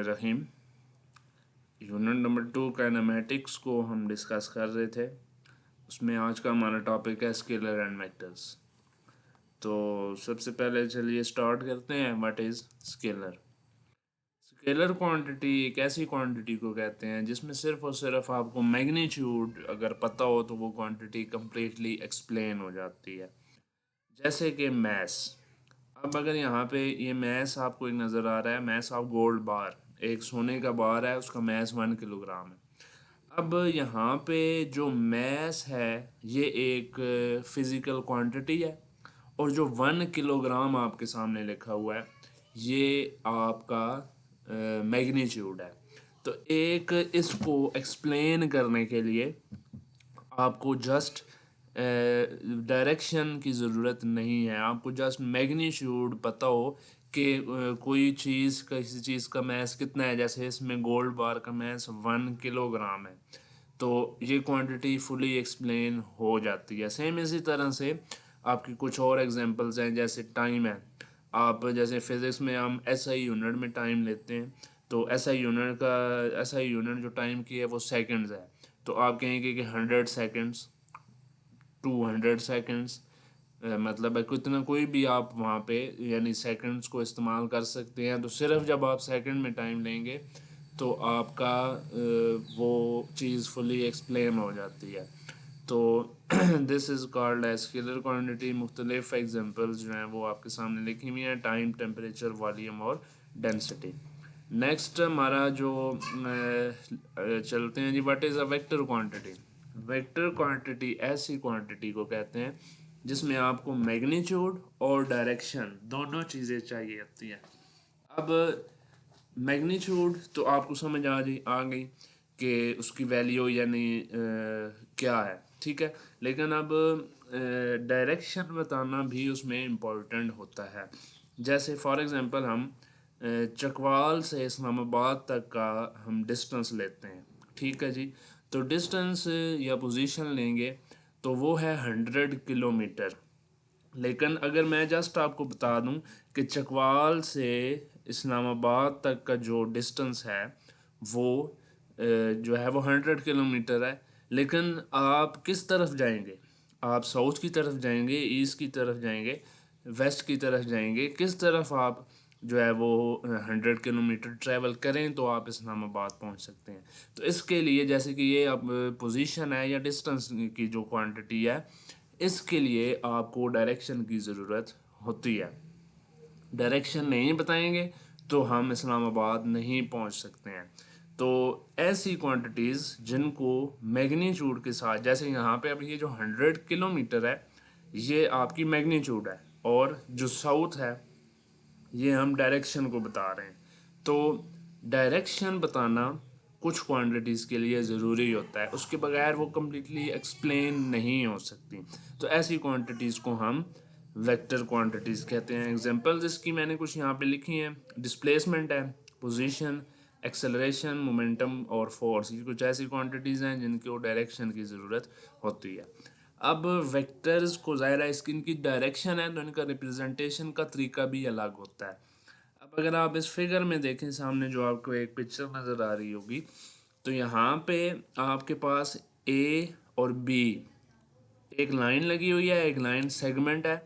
बिस्मिल्लाहिर्रहमानिर्रहीम। Unit number 2 kinematics को हम डिस्कस कर रहे थे। उसमें आज का हमारा टॉपिक है स्केलर एंड वेक्टर्स। तो सबसे पहले चलिए स्टार्ट करते हैं। What is scalar? Scalar quantity एक ऐसी क्वांटिटी को कहते हैं जिसमें सिर्फ और सिर्फ आपको मैग्नीट्यूड अगर पता हो तो वो क्वांटिटी कम्प्लीटली एक्सप्लेन हो जाती है। जैसे कि मैस। अब अगर यहाँ पे ये मैस आपको एक नज़र आ रहा है, मैस ऑफ गोल्ड बार, एक सोने का बार है, उसका मैस 1 किलोग्राम है। अब यहाँ पे जो मैस है ये एक फिज़िकल क्वांटिटी है, और जो 1 किलोग्राम आपके सामने लिखा हुआ है ये आपका मैग्नीट्यूड है। तो एक इसको एक्सप्लेन करने के लिए आपको जस्ट डायरेक्शन की ज़रूरत नहीं है, आपको जस्ट मैग्नीट्यूड पता हो कि कोई चीज़ किसी चीज़ का मैस कितना है। जैसे इसमें गोल्ड बार का मैस 1 किलोग्राम है, तो ये क्वांटिटी फुली एक्सप्लेन हो जाती है। सेम इसी तरह से आपकी कुछ और एग्जांपल्स हैं, जैसे टाइम है। आप जैसे फिज़िक्स में हम एसआई यूनिट में टाइम लेते हैं, तो एसआई यूनिट जो टाइम की है वो सेकंड्स है। तो आप कहेंगे कि 100 सेकंड्स, 200 सेकंड्स, मतलब है कितना, कोई भी आप वहाँ पे यानी सेकंड्स को इस्तेमाल कर सकते हैं। तो सिर्फ जब आप सेकंड में टाइम लेंगे तो आपका वो चीज़ फुली एक्सप्लेन हो जाती है। तो this is called as scalar quantity. मुख्तलिफ एग्जांपल्स जो हैं वो आपके सामने लिखी हुई हैं, टाइम, टेम्परेचर, वॉल्यूम और डेंसिटी। नेक्स्ट हमारा जो चलते हैं जी, what is a vector quantity? Vector quantity ऐसी क्वांटिटी को कहते हैं जिसमें आपको मैग्नीट्यूड और डायरेक्शन दोनों चीज़ें चाहिए होती हैं। अब मैग्नीट्यूड तो आपको समझ आ गई कि उसकी वैल्यू यानी क्या है, ठीक है। लेकिन अब डायरेक्शन बताना भी उसमें इम्पोर्टेंट होता है। जैसे फॉर एग्ज़ाम्पल हम चकवाल से इस्लामाबाद तक का हम डिस्टेंस लेते हैं, ठीक है जी। तो डिस्टेंस या पोजीशन लेंगे तो वो है 100 किलोमीटर। लेकिन अगर मैं जस्ट आपको बता दूं कि चकवाल से इस्लामाबाद तक का जो डिस्टेंस है वो जो है वो 100 किलोमीटर है। लेकिन आप किस तरफ जाएंगे? आप साउथ की तरफ जाएंगे, ईस्ट की तरफ जाएंगे, वेस्ट की तरफ जाएंगे, किस तरफ आप जो है वो 100 किलोमीटर ट्रैवल करें तो आप इस्लामाबाद पहुंच सकते हैं। तो इसके लिए जैसे कि ये अब पोजीशन है या डिस्टेंस की जो क्वांटिटी है, इसके लिए आपको डायरेक्शन की ज़रूरत होती है। डायरेक्शन नहीं बताएंगे तो हम इस्लामाबाद नहीं पहुंच सकते हैं। तो ऐसी क्वांटिटीज़ जिनको मैग्नीट्यूड के साथ, जैसे यहाँ पे अब ये जो 100 किलोमीटर है ये आपकी मैग्नीट्यूड है, और जो साउथ है ये हम डायरेक्शन को बता रहे हैं। तो डायरेक्शन बताना कुछ क्वांटिटीज़ के लिए ज़रूरी होता है, उसके बगैर वो कम्प्लीटली एक्सप्लेन नहीं हो सकती। तो ऐसी क्वांटिटीज़ को हम वेक्टर क्वांटिटीज़ कहते हैं। एग्जांपल्स इसकी मैंने कुछ यहाँ पे लिखी हैं। डिस्प्लेसमेंट है, पोजीशन, एक्सेलरेशन, मोमेंटम और फोर्स, ये कुछ ऐसी क्वांटिटीज़ हैं जिनको डायरेक्शन की ज़रूरत होती है। अब वेक्टर्स को ज़ाहिर है इसकी इनकी डायरेक्शन है तो इनका रिप्रेजेंटेशन का तरीका भी अलग होता है। अब अगर आप इस फिगर में देखें, सामने जो आपको एक पिक्चर नज़र आ रही होगी, तो यहाँ पे आपके पास ए और बी एक लाइन लगी हुई है, एक लाइन सेगमेंट है,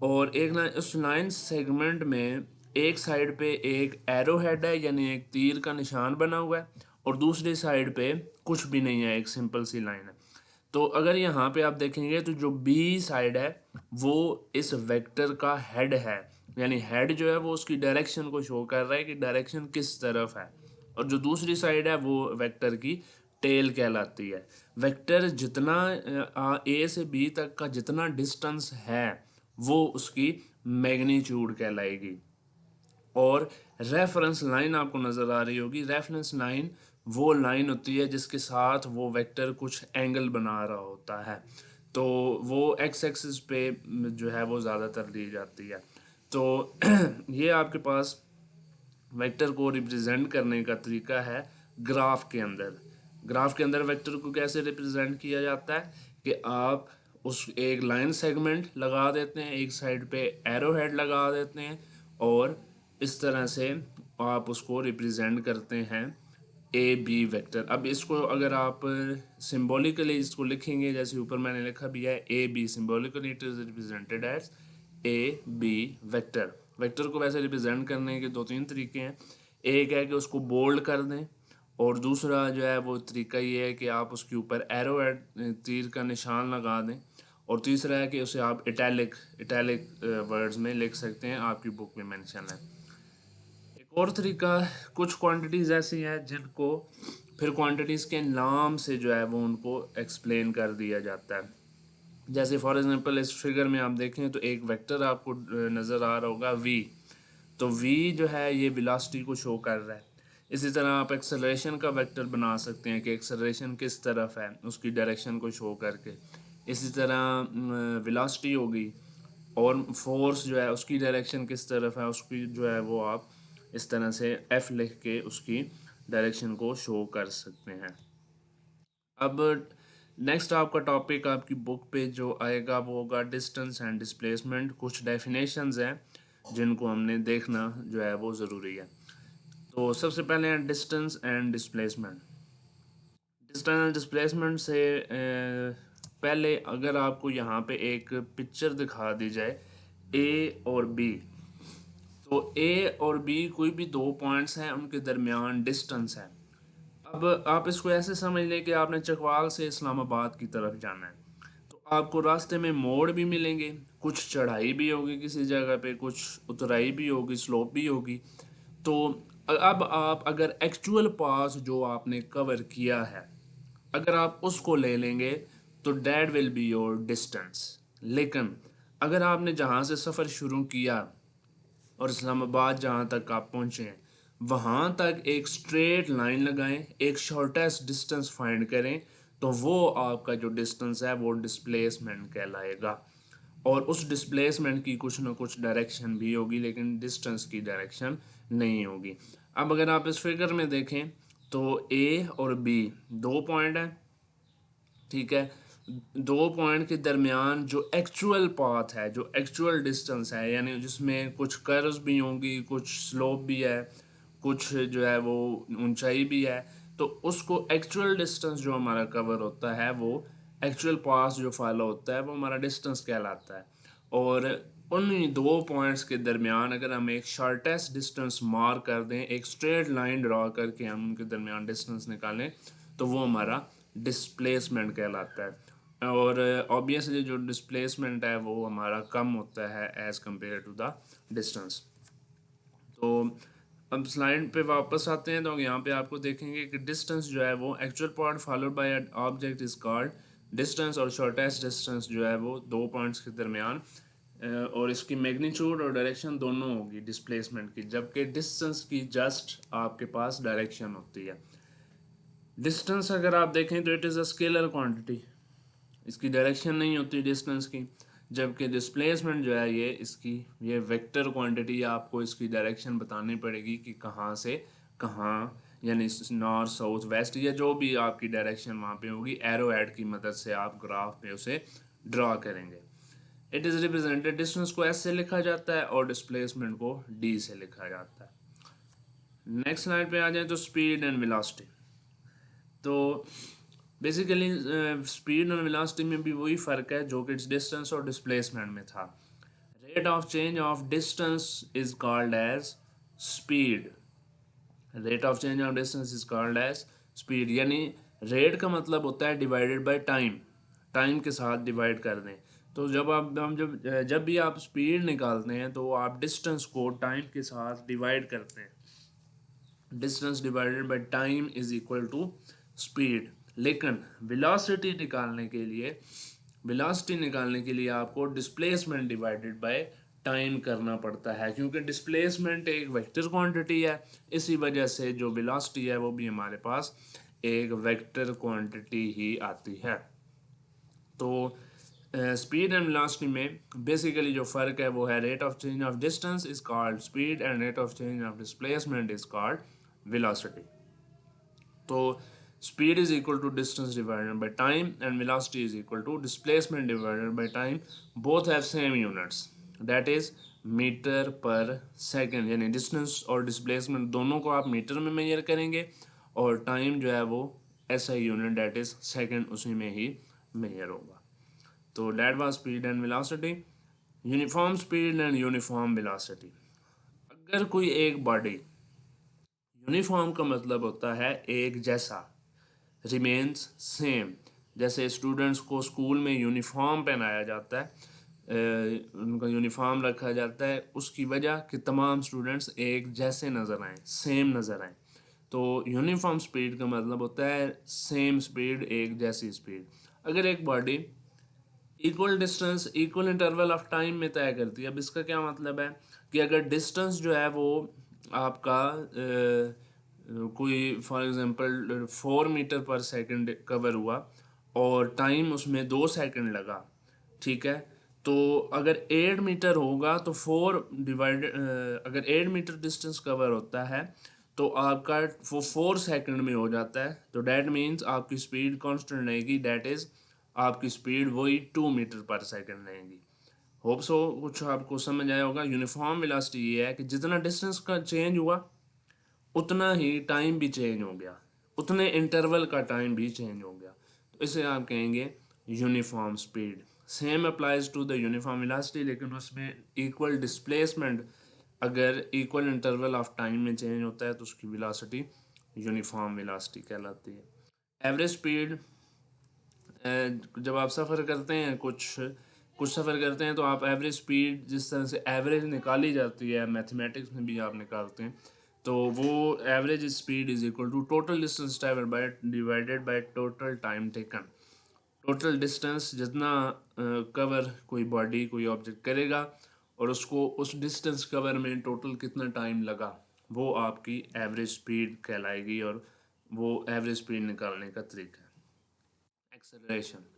और एक लाइन, उस लाइन सेगमेंट में एक साइड पे एक एरो हेड है यानी एक तीर का निशान बना हुआ है, और दूसरी साइड पे कुछ भी नहीं है, एक सिंपल सी लाइन है। तो अगर यहाँ पे आप देखेंगे तो जो बी साइड है वो इस वेक्टर का हेड है, यानी हेड जो है वो उसकी डायरेक्शन को शो कर रहा है कि डायरेक्शन किस तरफ है, और जो दूसरी साइड है वो वेक्टर की टेल कहलाती है। वेक्टर जितना ए से बी तक का जितना डिस्टेंस है वो उसकी मैग्नीट्यूड कहलाएगी। और रेफरेंस लाइन आपको नज़र आ रही होगी, रेफरेंस लाइन वो लाइन होती है जिसके साथ वो वेक्टर कुछ एंगल बना रहा होता है, तो वो एक्स एक्सिस पे जो है वो ज़्यादातर ली जाती है। तो ये आपके पास वेक्टर को रिप्रेजेंट करने का तरीका है ग्राफ के अंदर। ग्राफ के अंदर वेक्टर को कैसे रिप्रेजेंट किया जाता है कि आप उस एक लाइन सेगमेंट लगा देते हैं, एक साइड पे एरो हेड लगा देते हैं, और इस तरह से आप उसको रिप्रेजेंट करते हैं ए बी वेक्टर। अब इसको अगर आप सिम्बॉलिकली इसको लिखेंगे, जैसे ऊपर मैंने लिखा भी है A B, symbolically it is represented as A B vector. Vector को वैसे रिप्रेजेंट करने के दो तीन तरीके हैं। एक है कि उसको बोल्ड कर दें, और दूसरा जो है वो तरीका ये है कि आप उसके ऊपर एरो तीर का निशान लगा दें, और तीसरा है कि उसे आप इटैलिक वर्ड्स में लिख सकते हैं, आपकी बुक में मेंशन है। एक और तरीका, कुछ क्वांटिटीज़ ऐसी हैं जिनको फिर क्वांटिटीज़ के नाम से जो है वो उनको एक्सप्लेन कर दिया जाता है। जैसे फॉर एग्जांपल इस फिगर में आप देखें तो एक वेक्टर आपको नज़र आ रहा होगा v। तो v जो है ये वेलोसिटी को शो कर रहा है। इसी तरह आप एक्सेलरेशन का वेक्टर बना सकते हैं कि एक्सेलरेशन किस तरफ है, उसकी डायरेक्शन को शो करके। इसी तरह वेलोसिटी होगी, और फोर्स जो है उसकी डायरेक्शन किस तरफ है, उसकी जो है वो आप इस तरह से F लिख के उसकी डायरेक्शन को शो कर सकते हैं। अब नेक्स्ट आपका टॉपिक आपकी बुक पे जो आएगा वो होगा डिस्टेंस एंड डिस्प्लेसमेंट। कुछ डेफिनेशंस हैं जिनको हमने देखना जो है वो ज़रूरी है। तो सबसे पहले है distance and displacement. Distance and displacement से पहले अगर आपको यहाँ पे एक पिक्चर दिखा दी जाए ए और बी, तो ए और बी कोई भी दो पॉइंट्स हैं, उनके दरमियान डिस्टेंस है। अब आप इसको ऐसे समझ लें कि आपने चकवाल से इस्लामाबाद की तरफ जाना है, तो आपको रास्ते में मोड़ भी मिलेंगे, कुछ चढ़ाई भी होगी किसी जगह पे, कुछ उतराई भी होगी, स्लोप भी होगी। तो अब आप अगर एक्चुअल पास जो आपने कवर किया है अगर आप उसको ले लेंगे तो that will be your distance. लेकिन अगर आपने जहाँ से सफ़र शुरू किया और इस्लामाबाद जहाँ तक आप पहुँचे हैं वहाँ तक एक स्ट्रेट लाइन लगाएं, एक शॉर्टेस्ट डिस्टेंस फाइंड करें, तो वो आपका जो डिस्टेंस है वो डिस्प्लेसमेंट कहलाएगा। और उस डिस्प्लेसमेंट की कुछ ना कुछ डायरेक्शन भी होगी, लेकिन डिस्टेंस की डायरेक्शन नहीं होगी। अब अगर आप इस फिगर में देखें तो ए और बी दो पॉइंट हैं, ठीक है। दो पॉइंट के दरमियान जो एक्चुअल पाथ है, जो एक्चुअल डिस्टेंस है, यानी जिसमें कुछ कर्व्स भी होंगी, कुछ स्लोप भी है, कुछ जो है वो ऊंचाई भी है, तो उसको एक्चुअल डिस्टेंस जो हमारा कवर होता है वो एक्चुअल पाथ जो फॉलो होता है वो हमारा डिस्टेंस कहलाता है। और उन दो पॉइंट्स के दरमियान अगर हम एक शॉर्टेस्ट डिस्टेंस मार्क कर दें, एक स्ट्रेट लाइन ड्रॉ करके हम उनके दरमियान डिस्टेंस निकालें, तो वो हमारा डिस्प्लेसमेंट कहलाता है। और ऑब्वियसली जो डिस्प्लेसमेंट है वो हमारा कम होता है as compare to the distance. तो अब स्लाइड पे वापस आते हैं, तो यहाँ पे आपको देखेंगे कि डिस्टेंस जो है वो actual point followed by object is called distance, और शॉर्टेस्ट डिस्टेंस जो है वो दो पॉइंट्स के दरमियान और इसकी मैग्नीट्यूड और डायरेक्शन दोनों होगी डिस्प्लेसमेंट की, जबकि डिस्टेंस की जस्ट आपके पास डायरेक्शन होती है। डिस्टेंस अगर आप देखें तो it is a scalar quantity, इसकी डायरेक्शन नहीं होती डिस्टेंस की। जबकि डिस्प्लेसमेंट जो है ये वेक्टर क्वांटिटी, आपको इसकी डायरेक्शन बतानी पड़ेगी कि कहाँ से कहाँ, यानी नॉर्थ साउथ वेस्ट या जो भी आपकी डायरेक्शन वहाँ पे होगी, एरो हेड की मदद से आप ग्राफ पे उसे ड्रा करेंगे। इट इज़ रिप्रेजेंटेड, डिस्टेंस को एस से लिखा जाता है और डिस्प्लेसमेंट को डी से लिखा जाता है। नेक्स्ट स्लाइड पे आ जाए तो स्पीड एंड वेलोसिटी। तो बेसिकली स्पीड और वेलोसिटी में भी वही फ़र्क है जो कि डिस्टेंस और डिस्प्लेसमेंट में था। Rate of change of distance is called as speed. Rate of change of distance is called as speed, यानी रेट का मतलब होता है डिवाइडेड बाय टाइम, टाइम के साथ डिवाइड कर दें। तो जब भी आप स्पीड निकालते हैं तो आप डिस्टेंस को टाइम के साथ डिवाइड करते हैं। Distance divided by time is equal to speed. लेकिन वेलोसिटी निकालने के लिए आपको डिस्प्लेसमेंट डिवाइडेड बाय टाइम करना पड़ता है, क्योंकि डिस्प्लेसमेंट एक वेक्टर क्वांटिटी है। इसी वजह से जो वेलोसिटी है वो भी हमारे पास एक वेक्टर क्वांटिटी ही आती है। तो स्पीड एंड वेलोसिटी में बेसिकली जो फ़र्क है वो है rate of change of distance is called speed and rate of change of displacement is called velocity. तो speed is equal to distance divided by time and velocity is equal to displacement divided by time. Both have same units, that is metre per second, यानी distance और displacement दोनों को आप metre में major करेंगे और time जो है वो ऐसा यूनिट दैट इज सेकंड उसी में ही मेजर होगा। तो that was speed and velocity. Uniform speed and uniform velocity. अगर कोई एक बॉडी, यूनिफॉर्म का मतलब होता है एक जैसा, रिमेन्स सेम, जैसे स्टूडेंट्स को स्कूल में यूनिफॉर्म पहनाया जाता है, उनका यूनिफॉर्म रखा जाता है उसकी वजह कि तमाम स्टूडेंट्स एक जैसे नज़र आएँ, सेम नज़र आएँ। तो यूनिफॉर्म स्पीड का मतलब होता है सेम स्पीड, एक जैसी स्पीड। अगर एक body equal distance equal interval of time में तय करती है, अब इसका क्या मतलब है कि अगर डिस्टेंस जो है वो आपका कोई for example 4 metre per second cover हुआ और टाइम उसमें 2 सेकंड लगा, ठीक है, तो अगर 8 मीटर होगा तो अगर 8 मीटर डिस्टेंस कवर होता है तो आपका वो 4 सेकंड में हो जाता है, तो डैट मीन्स आपकी स्पीड कांस्टेंट रहेगी, डैट इज़ आपकी स्पीड वही 2 मीटर पर सेकंड रहेगी। होप सो कुछ आपको समझ आया होगा। यूनिफॉर्म वेलोसिटी ये है कि जितना डिस्टेंस का चेंज हुआ उतना ही टाइम भी चेंज हो गया, उतने इंटरवल का टाइम भी चेंज हो गया, तो इसे आप कहेंगे uniform speed. Same applies to the uniform velocity, लेकिन उसमें इक्वल डिस्प्लेसमेंट अगर इक्वल इंटरवल ऑफ टाइम में चेंज होता है तो उसकी वेलोसिटी यूनिफॉर्म वेलोसिटी कहलाती है। एवरेज स्पीड, जब आप सफ़र करते हैं, कुछ कुछ सफ़र करते हैं तो आप एवरेज स्पीड, जिस तरह से एवरेज निकाली जाती है मैथमेटिक्स में भी आप निकालते हैं, तो वो average speed is equal to total distance travel by divided by total time taken. Total distance जितना कवर कोई बॉडी कोई ऑब्जेक्ट करेगा और उसको उस डिस्टेंस कवर में टोटल कितना टाइम लगा, वो आपकी एवरेज स्पीड कहलाएगी और वो एवरेज स्पीड निकालने का तरीका है। Acceleration.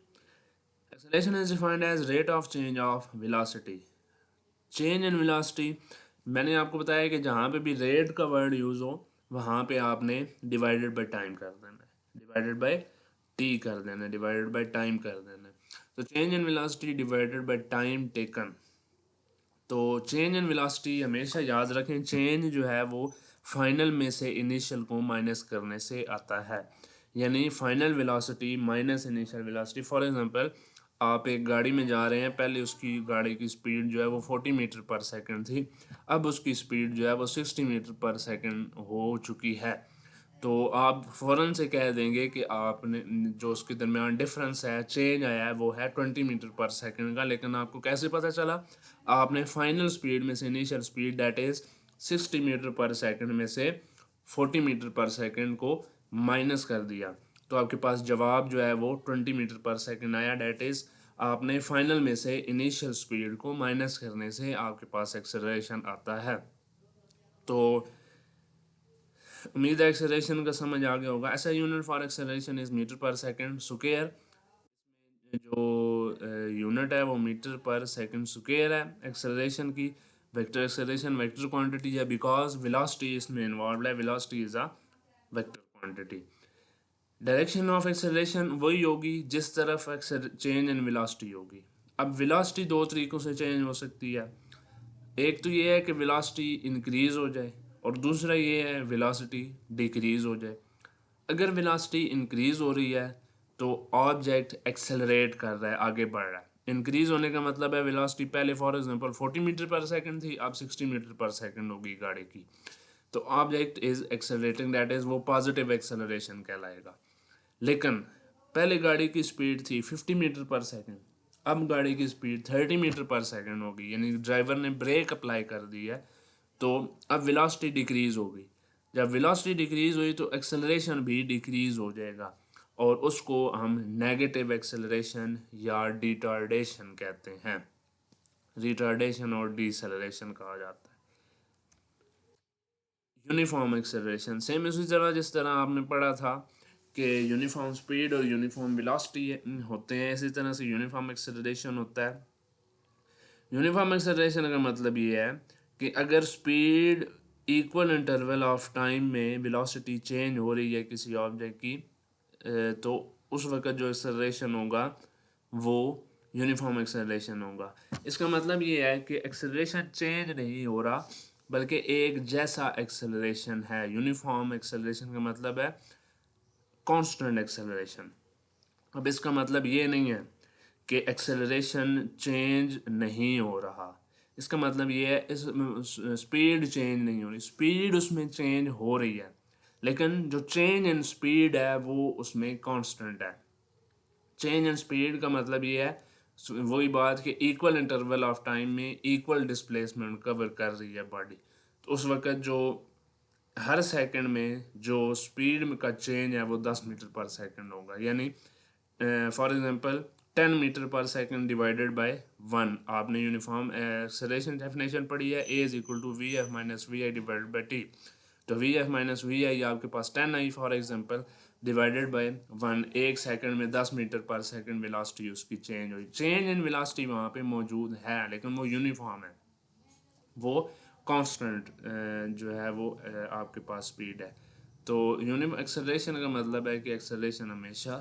Acceleration is defined as rate of change of velocity. Change in velocity, मैंने आपको बताया कि जहाँ पे भी रेट का वर्ड यूज़ हो वहाँ पे आपने डिवाइडेड बाय टाइम कर देना है, डिवाइडेड बाय टी कर देना है, डिवाइडेड बाय टाइम कर देना है। तो change in velocity divided by time taken. तो चेंज इन वेलोसिटी हमेशा याद रखें, चेंज जो है वो फाइनल में से इनिशियल को माइनस करने से आता है, यानी final velocity minus initial velocity. For example आप एक गाड़ी में जा रहे हैं, पहले उसकी गाड़ी की स्पीड जो है वो 40 मीटर पर सेकंड थी, अब उसकी स्पीड जो है वो 60 मीटर पर सेकंड हो चुकी है, तो आप फ़ौरन से कह देंगे कि आपने जो उसके दरमियान डिफरेंस है, चेंज आया है, वो है 20 मीटर पर सेकंड का। लेकिन आपको कैसे पता चला? आपने फाइनल स्पीड में से initial speed that is 60 metre per second में से 40 मीटर पर सेकंड को माइनस कर दिया, तो आपके पास जवाब जो है वो 20 मीटर पर सेकंड आया। डैट इज़ आपने फाइनल में से इनिशियल स्पीड को माइनस करने से आपके पास एक्सेलरेशन आता है। तो उम्मीद है एक्सेलरेशन का समझ आ गया होगा। ऐसा unit for acceleration is metre per second square. जो यूनिट है वो मीटर पर सेकंड स्क्वायर है एक्सेलरेशन की। वेक्टर एक्सेलरेशन वेक्टर क्वांटिटी है बिकॉज वेलोसिटी इसमें इन्वॉल्व है, velocity is a vector quantity. Direction of acceleration वही होगी जिस तरफ चेंज इन वेलोसिटी होगी। अब वेलोसिटी दो तरीक़ों से चेंज हो सकती है, एक तो ये है कि वेलोसिटी इंक्रीज़ हो जाए और दूसरा ये है वेलोसिटी डिक्रीज़ हो जाए। अगर वेलोसिटी इंक्रीज़ हो रही है तो ऑब्जेक्ट एक्सेलरेट कर रहा है, आगे बढ़ रहा है। इंक्रीज़ होने का मतलब है वेलोसिटी पहले for example 40 metre per second थी, अब 60 मीटर पर सेकंड होगी गाड़ी की, तो object is accelerating, that is वो पॉजिटिव एक्सेलरेशन कहलाएगा। लेकिन पहले गाड़ी की स्पीड थी 50 मीटर पर सेकंड, अब गाड़ी की स्पीड 30 मीटर पर सेकंड होगी, यानी ड्राइवर ने ब्रेक अप्लाई कर दी है, तो अब वेलोसिटी डिक्रीज़ होगी। जब वेलोसिटी डिक्रीज़ हुई तो एक्सेलरेशन भी डिक्रीज़ हो जाएगा और उसको हम नेगेटिव एक्सेलरेशन या डिटार्डेशन कहते हैं। रिटार्डेशन और डिसेलरेशन कहा जाता है। यूनिफॉर्म एक्सेलरेशन सेम इसी तरह जिस तरह आपने पढ़ा था कि यूनिफॉर्म स्पीड और यूनिफॉर्म वेलोसिटी होते हैं, इसी तरह से यूनिफॉर्म एक्सेलरेशन होता है। यूनिफॉर्म एक्सेलरेशन का मतलब ये है कि अगर speed equal interval of time में वेलोसिटी चेंज हो रही है किसी ऑब्जेक्ट की, तो उस वक्त जो एक्सेलरेशन होगा वो यूनिफॉर्म एक्सेलरेशन होगा। इसका मतलब ये है कि एक्सेलरेशन चेंज नहीं हो रहा बल्कि एक जैसा एक्सेलरेशन है। यूनिफॉर्म एक्सेलरेशन का मतलब है कांस्टेंट एक्सेलरेशन। अब इसका मतलब ये नहीं है कि एक्सेलरेशन चेंज नहीं हो रहा, इसका मतलब ये है इस स्पीड चेंज नहीं हो रही, स्पीड उसमें चेंज हो रही है लेकिन जो चेंज इन स्पीड है वो उसमें कांस्टेंट है। चेंज इन स्पीड का मतलब ये है वही बात कि इक्वल इंटरवल ऑफ टाइम में इक्वल डिस्प्लेसमेंट कवर कर रही है बॉडी। तो उस वक्त जो हर सेकंड में जो स्पीड का चेंज है वो 10 मीटर पर सेकंड होगा, यानी for example 10 metre per second divided by 1। आपने यूनिफॉर्म एक्सेलरेशन डेफिनेशन पढ़ी है, A is equal to V F minus V I divided by T. तो V F minus V I आपके पास 10 I for example divided by 1। एक second में 10 metre per second velocity उसकी change हुई। Change in velocity वहाँ पे मौजूद है लेकिन वो यूनिफॉर्म है, वो कांस्टेंट जो है वो आपके पास स्पीड है। तो यूनिफॉर्म एक्सेलरेशन का मतलब है कि एक्सेलरेशन हमेशा